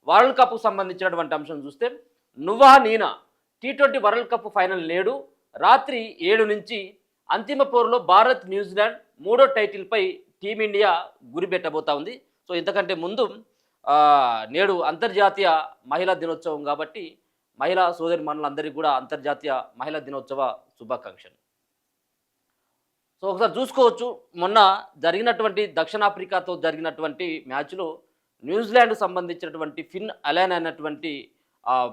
World కప్కు సంబంధించినటువంటి అంశం చూస్తే నువ్వా నేనా టీ20 వరల్డ్ కప్ ఫైనల్ నేడు రాత్రి 7 నుంచి అంతిమ పోరులో భారత్ న్యూజిలాండ్ మూడో టైటిల్పై టీమిండియా గురిపెట్టబోతా ఉంది. సో ఇంతకంటే ముందు నేడు అంతర్జాతీయ మహిళా దినోత్సవం కాబట్టి మహిళా సోదరి మనులందరికీ కూడా అంతర్జాతీయ మహిళా దినోత్సవ శుభాకాంక్షలు. సో ఒకసారి చూసుకోవచ్చు, మొన్న జరిగినటువంటి దక్షిణాఫ్రికాతో జరిగినటువంటి మ్యాచ్లో న్యూజిలాండ్కు సంబంధించినటువంటి ఫిన్ అలెన్ అనేటువంటి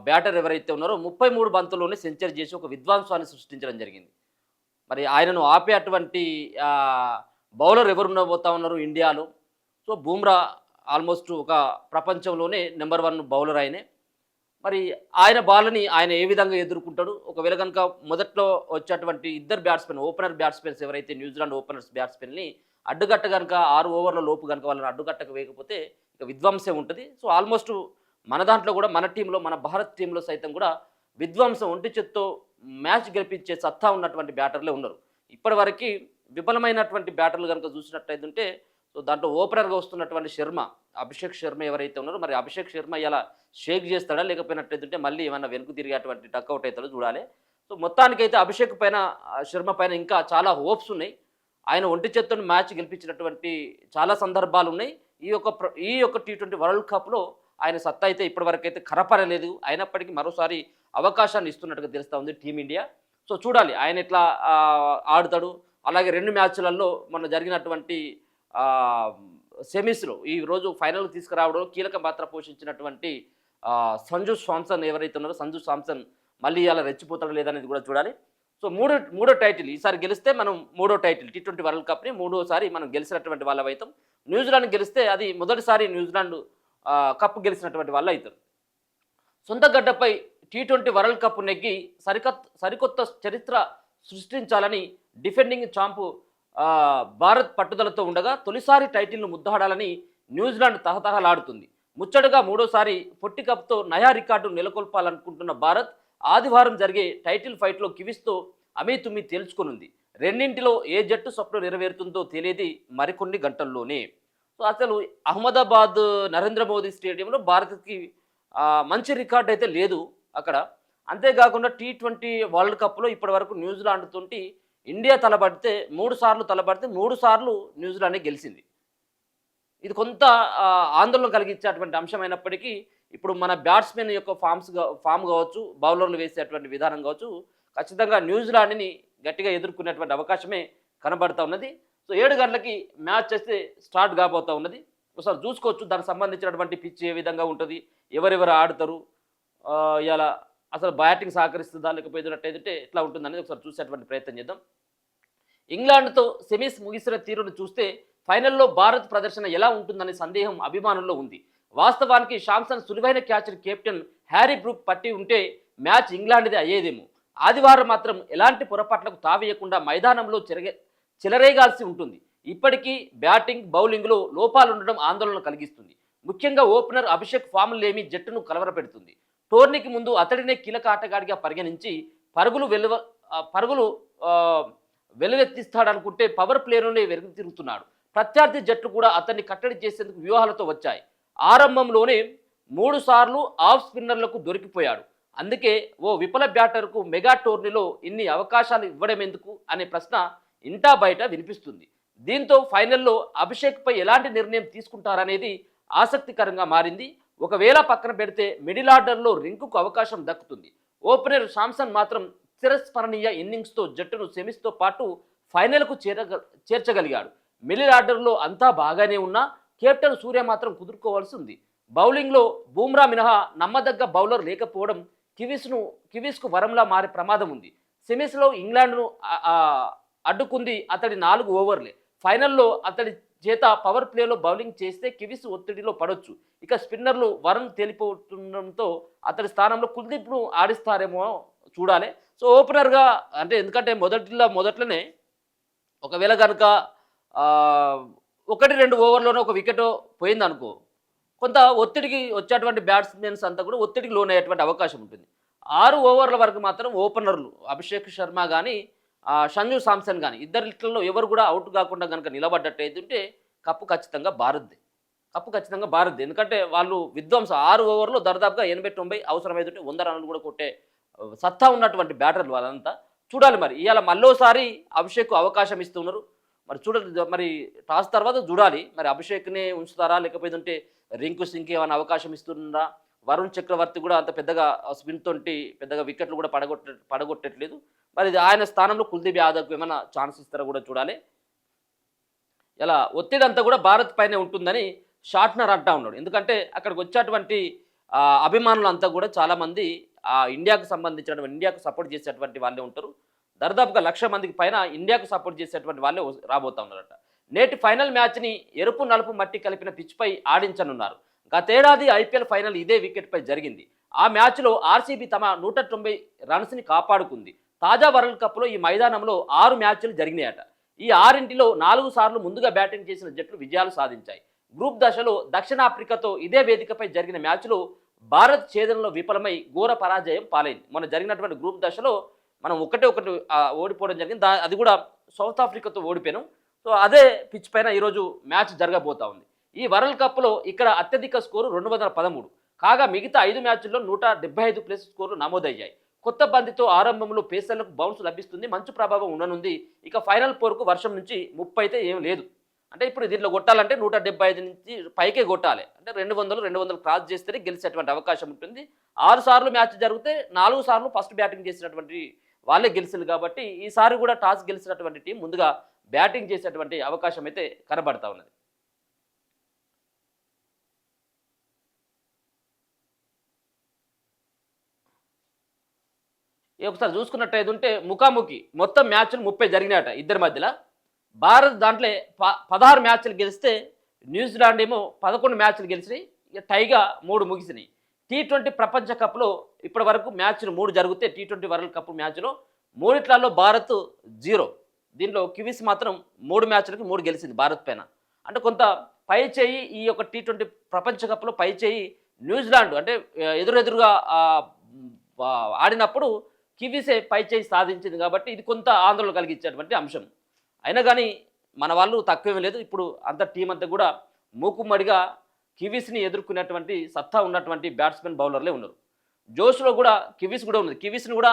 బ్యాటర్ ఎవరైతే ఉన్నారో 33 బంతుల్లోనే సెంచరీ చేసి ఒక విధ్వంసాన్ని సృష్టించడం జరిగింది. మరి ఆయనను ఆపే అటువంటి బౌలర్ ఎవరు ఉండబోతా ఉన్నారు ఇండియాలో. సో బూమ్రా ఆల్మోస్ట్ ఒక ప్రపంచంలోనే నెంబర్ 1 బౌలర్ ఆయనే. మరి ఆయన బాల్ని ఆయన ఏ విధంగా ఎదుర్కొంటాడు, ఒకవేళ కనుక మొదట్లో వచ్చేటువంటి ఇద్దరు బ్యాట్స్మెన్ ఓపెనర్ బ్యాట్స్మెన్స్ ఎవరైతే న్యూజిలాండ్ ఓపెనర్స్ బ్యాట్స్మెన్ని అడ్డుగట్ట కనుక 6 ఓవర్ల లోపు కనుక వాళ్ళని అడ్డుగట్టక వేయకపోతే ఇక విధ్వంసం ఉంటుంది. సో ఆల్మోస్ట్ మన దాంట్లో కూడా మన టీంలో మన భారత్ టీంలో సైతం కూడా విధ్వంసం ఒంటి చేత్తో మ్యాచ్ గెలిపించే సత్తా ఉన్నటువంటి బ్యాటర్లే ఉన్నారు. ఇప్పటివరకు విఫలమైనటువంటి బ్యాటర్లు కనుక చూసినట్టయితే సో దాంట్లో ఓపెనర్గా వస్తున్నటువంటి అభిషేక్ శర్మ ఎవరైతే ఉన్నారో మరి అభిషేక్ శర్మ ఇలా షేక్ చేస్తాడా లేకపోయినట్టయితే మళ్ళీ ఏమన్నా వెనుక తిరిగేటువంటి టక్అవుట్ అవుతాడో చూడాలి. సో మొత్తానికైతే అభిషేక్ పైన శర్మ పైన ఇంకా చాలా హోప్స్ ఉన్నాయి. ఆయన ఒంటి చేత్తోని మ్యాచ్ గెలిపించినటువంటి చాలా సందర్భాలు ఉన్నాయి. ఈ యొక్క టీ20 వరల్డ్ కప్లో ఆయన సత్తా అయితే ఇప్పటివరకు అయితే కనపడలేదు. అయినప్పటికీ మరోసారి అవకాశాన్ని ఇస్తున్నట్టుగా తెలుస్తూ ఉంది టీమిండియా. సో చూడాలి ఆయన ఎట్లా ఆడుతాడు. అలాగే 2 మ్యాచ్లలో మొన్న జరిగినటువంటి సెమీస్లో ఈ రోజు ఫైనల్ తీసుకురావడం కీలక పాత్ర పోషించినటువంటి సంజు శాంసన్ ఎవరైతే ఉన్నారో సంజు శాంసన్ మళ్ళీ అలా రెచ్చిపోతాడో లేదనేది కూడా చూడాలి. సో మూడో టైటిల్ ఈసారి గెలిస్తే మనం మూడో టైటిల్ టీ20 వరల్డ్ కప్ని మూడోసారి మనం గెలిచినటువంటి వాళ్ళ అవుతాం. న్యూజిలాండ్ గెలిస్తే అది మొదటిసారి న్యూజిలాండ్ కప్ గెలిచినటువంటి వాళ్ళు అవుతారు. సొంత గడ్డపై టీ20 వరల్డ్ కప్ నెగ్గి సరికొత్త చరిత్ర సృష్టించాలని డిఫెండింగ్ ఛాంపు భారత్ పట్టుదలతో ఉండగా తొలిసారి టైటిల్ను ముద్దాడాలని న్యూజిలాండ్ తహతహలాడుతుంది. ముచ్చటగా మూడోసారి పొట్టి కప్తో నయా రికార్డు నెలకొల్పాలనుకుంటున్న భారత్ ఆదివారం జరిగే టైటిల్ ఫైట్లో కివీస్తో అమీతుమీ తేల్చుకొనుంది. రెండింటిలో ఏ జట్టు స్వప్నం నెరవేరుతుందో తెలియదు మరికొన్ని గంటల్లోనే. సో అసలు అహ్మదాబాద్ నరేంద్ర మోదీ స్టేడియంలో భారత్కి మంచి రికార్డ్ అయితే లేదు అక్కడ. అంతేకాకుండా టీ20 వరల్డ్ కప్లో ఇప్పటి వరకు న్యూజిలాండ్ తోటి ఇండియా తలబడితే 3 సార్లు తలబడితే 3 సార్లు న్యూజిలాండే గెలిచింది. ఇది కొంత ఆందోళన కలిగించేటువంటి అంశమైనప్పటికీ ఇప్పుడు మన బ్యాట్స్మెన్ యొక్క ఫామ్ కావచ్చు, బౌలర్లు వేసేటువంటి విధానం కావచ్చు, ఖచ్చితంగా న్యూజిలాండ్ని గట్టిగా ఎదుర్కొనేటువంటి అవకాశమే కనబడుతూ ఉన్నది. సో 7 గంటలకి మ్యాచ్ అయితే స్టార్ట్ కాబోతూ ఉన్నది. ఒకసారి చూసుకోవచ్చు దానికి సంబంధించినటువంటి పిచ్ ఏ విధంగా ఉంటుంది, ఎవరెవరు ఆడతారు, ఇలా అసలు బ్యాటింగ్ సహకరిస్తుందా లేకపోతే ఎట్లా ఉంటుందనేది ఒకసారి చూసేటువంటి ప్రయత్నం చేద్దాం. ఇంగ్లాండ్తో సెమీస్ ముగిసిన తీరును చూస్తే ఫైనల్లో భారత్ ప్రదర్శన ఎలా ఉంటుందనే సందేహం అభిమానుల్లో ఉంది. వాస్తవానికి శాంసన్ సులువైన క్యాచ్ని కెప్టెన్ హ్యారీ బ్రూక్ పట్టి ఉంటే మ్యాచ్ ఇంగ్లాండ్ది అయ్యేదేమో. ఆదివారం మాత్రం ఎలాంటి పొరపాట్లకు తావేయకుండా మైదానంలో చెలరేగాల్సి ఉంటుంది. ఇప్పటికీ బ్యాటింగ్ బౌలింగ్లో లోపాలుండడం ఆందోళన కలిగిస్తుంది. ముఖ్యంగా ఓపెనర్ అభిషేక్ ఫామ్లేమి జట్టును కలవరపెడుతుంది. టోర్నీకి ముందు అతడినే కీలక ఆటగాడిగా పరిగణించి పరుగులు వెలువెత్తిస్తాడనుకుంటే పవర్ ప్లేలోనే వెలుగు తిరుగుతున్నాడు. ప్రత్యర్థి జట్లు కూడా అతన్ని కట్టడి చేసేందుకు వ్యూహాలతో వచ్చాయి. ఆరంభంలోనే 3 సార్లు ఆఫ్ స్పిన్నర్లకు దొరికిపోయాడు. అందుకే ఓ విఫల బ్యాటర్కు మెగా టోర్నీలో ఇన్ని అవకాశాలు ఇవ్వడం ఎందుకు అనే ప్రశ్న ఇంటా బయట వినిపిస్తుంది. దీంతో ఫైనల్లో అభిషేక్పై ఎలాంటి నిర్ణయం తీసుకుంటారనేది ఆసక్తికరంగా మారింది. ఒకవేళ పక్కన పెడితే మిడిల్ ఆర్డర్లో రింకుకు అవకాశం దక్కుతుంది. ఓపెనర్ శాంసన్ మాత్రం చిరస్మరణీయ ఇన్నింగ్స్తో జట్టును సెమీస్తో పాటు ఫైనల్కు చేర్చగలిగాడు. మిడిల్ ఆర్డర్లో అంతా బాగానే ఉన్నా కెప్టెన్ సూర్య మాత్రం కుదుర్కోవాల్సి ఉంది. బౌలింగ్లో బూమ్రా మినహా నమ్మదగ్గ బౌలర్ లేకపోవడం కివీస్కు వరంలా మారే ప్రమాదం ఉంది. సెమీస్లో ఇంగ్లాండ్ను అడ్డుకుంది అతడి 4 ఓవర్లే. ఫైనల్లో అతడి చేత పవర్ ప్లేలో బౌలింగ్ చేస్తే కివీస్ ఒత్తిడిలో పడొచ్చు. ఇక స్పిన్నర్లు వరం తేలిపోతుండడంతో అతడి స్థానంలో కుల్దీప్ను ఆడిస్తారేమో చూడాలి. సో ఓపెనర్గా అంటే ఎందుకంటే మొదట్లోనే ఒకవేళ కనుక 1-2 ఓవర్లోనే ఒక వికెట్ పోయిందనుకో కొంత ఒత్తిడికి వచ్చేటువంటి బ్యాట్స్మెన్స్ అంతా కూడా ఒత్తిడికి లోనయ్యేటువంటి అవకాశం ఉంటుంది. 6 ఓవర్ల వరకు మాత్రం ఓపెనర్లు అభిషేక్ శర్మ కానీ సంజు శాంసన్ కానీ ఇద్దరిలో ఎవరు కూడా అవుట్ కాకుండా కనుక నిలబడ్డట్టయితే కప్పు ఖచ్చితంగా భారత్దే. కప్పు ఖచ్చితంగా భారత్. ఎందుకంటే వాళ్ళు విధ్వంసం 6 ఓవర్‌లో దర్దాపుగా 80, 90 అవసరమైతుంటే 100 రన్నులు కూడా కొట్టే సత్తా ఉన్నటువంటి బ్యాటర్లు వాళ్ళంతా. చూడాలి మరి ఇయాల మళ్ళోసారి అభిషేక్‌కు అవకాశం ఇస్తున్నారు. మరి చూడాలి మరి టాస్ తర్వాత చూడాలి. మరి అభిషేక్‌నే ఉంచుతారా? లేకపోతే రింకు సింగ్‌కి ఏమైనా అవకాశం ఇస్తున్నారా? వరుణ్ చక్రవర్తి కూడా అంత పెద్దగా స్పిన్ తోటి పెద్దగా వికెట్లు కూడా పడగొట్టట్లేదు. మరి ఇది ఆయన స్థానంలో కుల్దీప్ యాదవ్‌కి ఏమైనా ఛాన్స్ ఇస్తారో కూడా చూడాలి. ఇలా ఒత్తిడంతా కూడా భారత్ పైనే ఉంటుందని షార్ట్నర్ అంటా ఉన్నాడు. ఎందుకంటే అక్కడికి వచ్చేటువంటి అభిమానులంతా కూడా చాలామంది ఇండియాకు సంబంధించినటువంటి ఇండియాకు సపోర్ట్ చేసేటువంటి వాళ్ళే ఉంటారు. దర్దాపుగా 1,00,000 మందికి పైన ఇండియాకు సపోర్ట్ చేసేటువంటి వాళ్ళే రాబోతా ఉన్నారట. నేటి ఫైనల్ మ్యాచ్ని ఎరుపు నలుపు మట్టి కలిపిన పిచ్పై ఆడించనున్నారు. గతేడాది ఐపీఎల్ ఫైనల్ ఇదే వికెట్పై జరిగింది. ఆ మ్యాచ్లో ఆర్సీబీ తమ 190 రన్స్ని కాపాడుకుంది. తాజా వరల్డ్ కప్లో ఈ మైదానంలో 6 మ్యాచ్లు జరిగినాయట. ఈ 6ంటిలో 4 సార్లు ముందుగా బ్యాటింగ్ చేసిన జట్లు విజయాలు సాధించాయి. గ్రూప్ దశలో దక్షిణాఫ్రికాతో ఇదే వేదికపై జరిగిన మ్యాచ్లో భారత్ ఛేదనలో విఫలమై ఘోర పరాజయం పాలైంది. మొన్న జరిగినటువంటి గ్రూప్ దశలో మనం ఒకటి ఓడిపోవడం జరిగింది. అది కూడా సౌత్ ఆఫ్రికాతో ఓడిపోయాం. సో అదే పిచ్ పైన ఈరోజు మ్యాచ్ జరగబోతా ఉంది. ఈ వరల్డ్ కప్లో ఇక్కడ అత్యధిక స్కోరు 213 కాగా మిగతా 5 మ్యాచ్ల్లో 175 ప్లస్ స్కోర్లు నమోదయ్యాయి. కొత్త బంతితో ఆరంభంలో పేసర్లకు బౌన్స్ లభిస్తుంది. మంచు ప్రభావం ఉండనుంది. ఇక ఫైనల్ పోరుకు వర్షం నుంచి 30 అయితే ఏం లేదు. అంటే ఇప్పుడు దీంట్లో కొట్టాలంటే 175 నుంచి పైకే కొట్టాలి. అంటే 200 క్రాస్ చేస్తేనే గెలిచేటువంటి అవకాశం ఉంటుంది. 6 సార్లు మ్యాచ్ జరిగితే 4 సార్లు ఫస్ట్ బ్యాటింగ్ చేసినటువంటి వాళ్ళే గెలిచింది. కాబట్టి ఈసారి కూడా టాస్ గెలిచినటువంటి టీం ముందుగా బ్యాటింగ్ చేసేటువంటి అవకాశం అయితే కనబడతా ఉన్నది. ఒకసారి చూసుకున్నట్టయితే ముఖాముఖి మొత్తం మ్యాచ్లు 30 జరిగినాయట ఇద్దరి మధ్యలో. భారత్ దాంట్లో 16 మ్యాచ్లు గెలిస్తే న్యూజిలాండ్ ఏమో 11 మ్యాచ్లు గెలిచినాయి. ఇక టైగా 3 ముగిసినాయి. T20 ప్రపంచ కప్లో ఇప్పటి వరకు మ్యాచ్లు 3 జరిగితే T20 వరల్డ్ కప్ మ్యాచ్లో 3 భారత్ 0. దీంట్లో కివీస్ మాత్రం 3 మ్యాచ్లకి 3 గెలిచింది భారత్ పైన. అంటే కొంత పై చేయి ఈ యొక్క T20 ప్రపంచ కప్లో పై చేయి న్యూజిలాండ్ అంటే ఎదురుగా ఆడినప్పుడు కివీసే పై చేయి సాధించింది. కాబట్టి ఇది కొంత ఆందోళన కలిగించేటువంటి అంశం. అయినా కానీ మన వాళ్ళు తక్కువేమీ లేదు. ఇప్పుడు అంత టీం అంతా కూడా మూకుమ్మడిగా కివీస్ని ఎదుర్కొనేటువంటి సత్తా ఉన్నటువంటి బ్యాట్స్మెన్ బౌలర్లే ఉన్నారు. జోష్లో కూడా కివీస్ కూడా ఉన్నది. కివీస్ని కూడా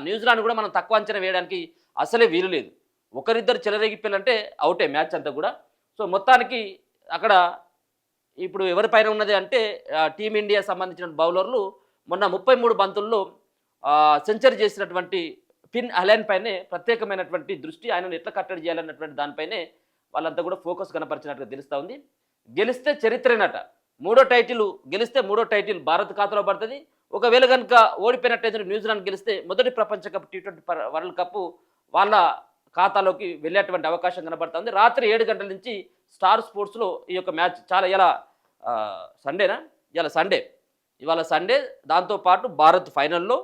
న్యూజిలాండ్ కూడా మనం తక్కువ అంచనా వేయడానికి అసలే వీలు లేదు. ఒకరిద్దరు చెలరేగిపోయాలంటే అవుటే మ్యాచ్ అంతా కూడా. సో మొత్తానికి అక్కడ ఇప్పుడు ఎవరిపైన ఉన్నది అంటే టీమిండియా సంబంధించిన బౌలర్లు మొన్న 33 బంతుల్లో సెంచరీ చేసినటువంటి ఫిన్ అలెన్ పైనే ప్రత్యేకమైనటువంటి దృష్టి, ఆయనను ఎట్లా కట్టడి చేయాలన్నటువంటి దానిపైనే వాళ్ళంతా కూడా ఫోకస్ కనపరిచినట్టుగా తెలుస్తూ ఉంది. గెలిస్తే చరిత్రేనట. గెలిస్తే మూడో టైటిల్ భారత్ ఖాతాలో పడుతుంది. ఒకవేళ కనుక ఓడిపోయినట్టయితే న్యూజిలాండ్ గెలిస్తే మొదటి ప్రపంచ కప్ T20 వరల్డ్ కప్ వాళ్ళ ఖాతాలోకి వెళ్ళేటువంటి అవకాశం కనబడుతుంది. రాత్రి 7 గంటల నుంచి స్టార్ స్పోర్ట్స్లో ఈ యొక్క మ్యాచ్ చాలా ఇలా సండేనా ఇవాళ సండే. దాంతోపాటు భారత్ ఫైనల్లో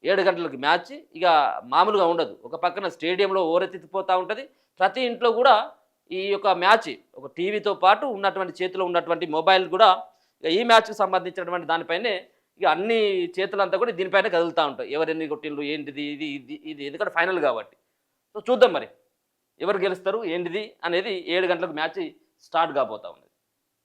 7 గంటలకి మ్యాచ్. ఇక మామూలుగా ఉండదు. ఒక పక్కన స్టేడియంలో ఓరెత్తిపోతూ ఉంటుంది. ప్రతి ఇంట్లో కూడా ఈ యొక్క మ్యాచ్ ఒక టీవీతో పాటు ఉన్నటువంటి చేతిలో ఉన్నటువంటి మొబైల్ కూడా ఈ మ్యాచ్కి సంబంధించినటువంటి దానిపైనే ఇక అన్ని చేతులంతా కూడా దీనిపైన కదులుతూ ఉంటాయి. ఎవరెన్ని కొట్టిళ్ళు ఏంటిది ఇది ఎందుకంటే ఫైనల్ కాబట్టి. సో చూద్దాం మరి ఎవరు గెలుస్తారు ఏంటిది అనేది 7 గంటలకు మ్యాచ్ స్టార్ట్ కాబోతా ఉంది.